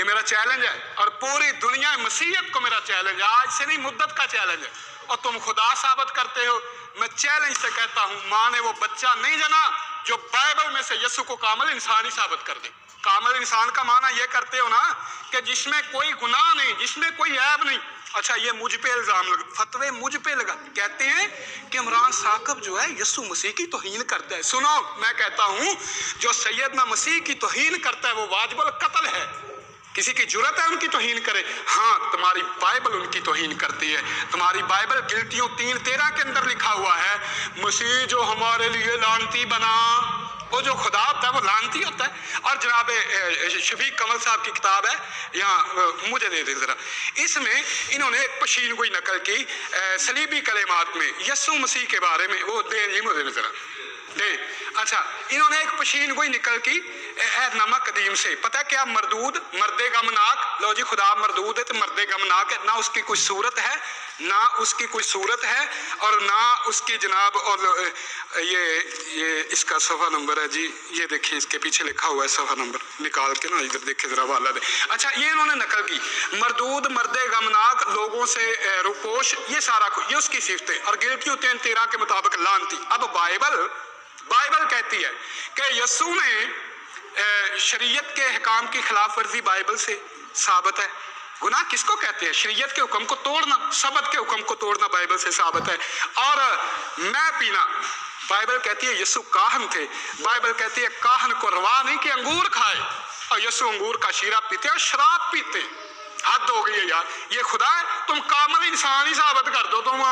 یہ میرا چیلنج ہے اور پوری دنیا مسیحیت کو میرا چیلنج ہے، آج سے نہیں مدت کا چیلنج ہے۔ اور تم خدا ثابت کرتے ہو، میں چیلنج سے کہتا ہوں ماں نے وہ بچہ نہیں جنا جو بائبل میں سے یسوع کو کامل انسان ہی ثابت کر دے۔ کامل انسان کا معنی یہ کرتے ہو نا کہ جس میں کوئی گناہ نہیں، جس میں کوئی عیب نہیں۔ اچھا یہ مجھ پہ الزام لگا، فتوے مجھ پہ لگا، کہتے ہیں کہ عمران ثاقب جو ہے یسوع مسیح کی توہین کرتا ہے۔ سنو میں کہتا ہوں جو سیدنا مسیح کی توہین کرتا ہے وہ واجب القتل ہے۔ کسی کی جرت ہے ان کی توہین کرے؟ ہاں تمہاری بائبل ان کی توہین کرتی ہے۔ تمہاری بائبل گلٹیوں 3:13 کے اندر لکھا ہوا ہے مسیح جو ہمارے لیے لعنتی بنا، وہ جو خدا ہوتا ہے وہ لعنتی ہوتا ہے۔ اور جناب شفیق کمل صاحب کی کتاب ہے یہاں مجھے دے دیں ذرا، اس میں انہوں نے ایک پشین گوئی نقل کی صلیبی کلمات میں یسوع مسیح کے بارے میں، وہ دے مجھے ذرا دے۔ اچھا انہوں نے ایک پشین گوئی نکل کی عہد نامہ قدیم سے، پتہ کیا؟ مردود، مرد غمناک۔ لو جی خدا مردود ہے تو مرد غمناک ہے، نہ اس کی کوئی صورت ہے، نہ اس کی کوئی صورت ہے اور نہ اس کی جناب، اور یہ اس کا صفحہ نمبر ہے جی، یہ دیکھیں اس کے پیچھے لکھا ہوا ہے صفحہ نمبر، نکال کے نا ادھر دیکھیں ذرا والا دے۔ اچھا یہ انہوں نے نقل کی مردود، مرد غمناک، لوگوں سے روپوش، یہ سارا یہ اس کی صفتیں، اور گلٹیوں 3:13 کے مطابق لعنتی۔ اب بائبل کہتی ہے کہ یسوع نے شریعت کے احکام کی خلاف ورزی بائبل سے ثابت ہے۔ گناہ کس کو کہتے ہیں؟ شریعت کے حکم کو توڑنا، سبت کے حکم کو توڑنا بائبل سے ثابت ہے۔ اور میں پینا، بائبل کہتی ہے یسوع کاہن تھے، بائبل کہتی ہے کاہن کو روا نہیں کہ انگور کھائے، اور یسوع انگور کا شیرہ پیتے اور شراب پیتے۔ حد ہو گئی ہے یار، یہ خدا ہے؟ تم کامل انسان ہی ثابت کر دو، تم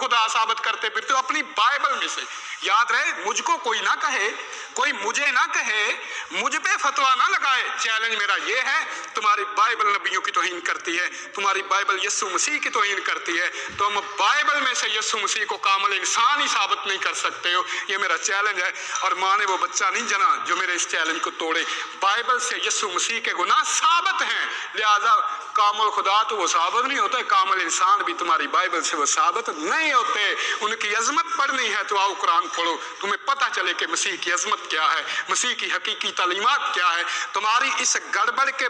خدا ثابت کرتے پھرتے ہو اپنی بائبل میں سے۔ یاد رہے مجھ کو کوئی نہ کہے، کوئی مجھے نہ کہے، مجھ پہ فتویٰ نہ لگائے۔ چیلنج میرا یہ ہے تمہاری بائبل نبیوں کی توہین کرتی ہے، تمہاری بائبل یسوع مسیح کی توہین کرتی ہے، تم بائبل میں سے یسوع مسیح کو کامل انسان ہی ثابت نہیں کر سکتے ہو۔ یہ میرا چیلنج ہے، اور ماں نے وہ بچہ نہیں جنا جو میرے اس چیلنج کو توڑے۔ بائبل سے یسوع مسیح کے گناہ ثابت ہیں، لہذا کامل خدا تو وہ ثابت نہیں ہوتے، کامل انسان بھی تمہاری بائبل سے وہ ثابت نہیں ہوتے۔ ان کی عظمت پڑھنی ہے تو آؤ قرآن پڑھو، تمہیں پتہ چلے کہ مسیح کی عظمت کیا ہے، مسیح کی حقیقی تعلیمات کیا ہے۔ تمہاری اس گڑبڑ کے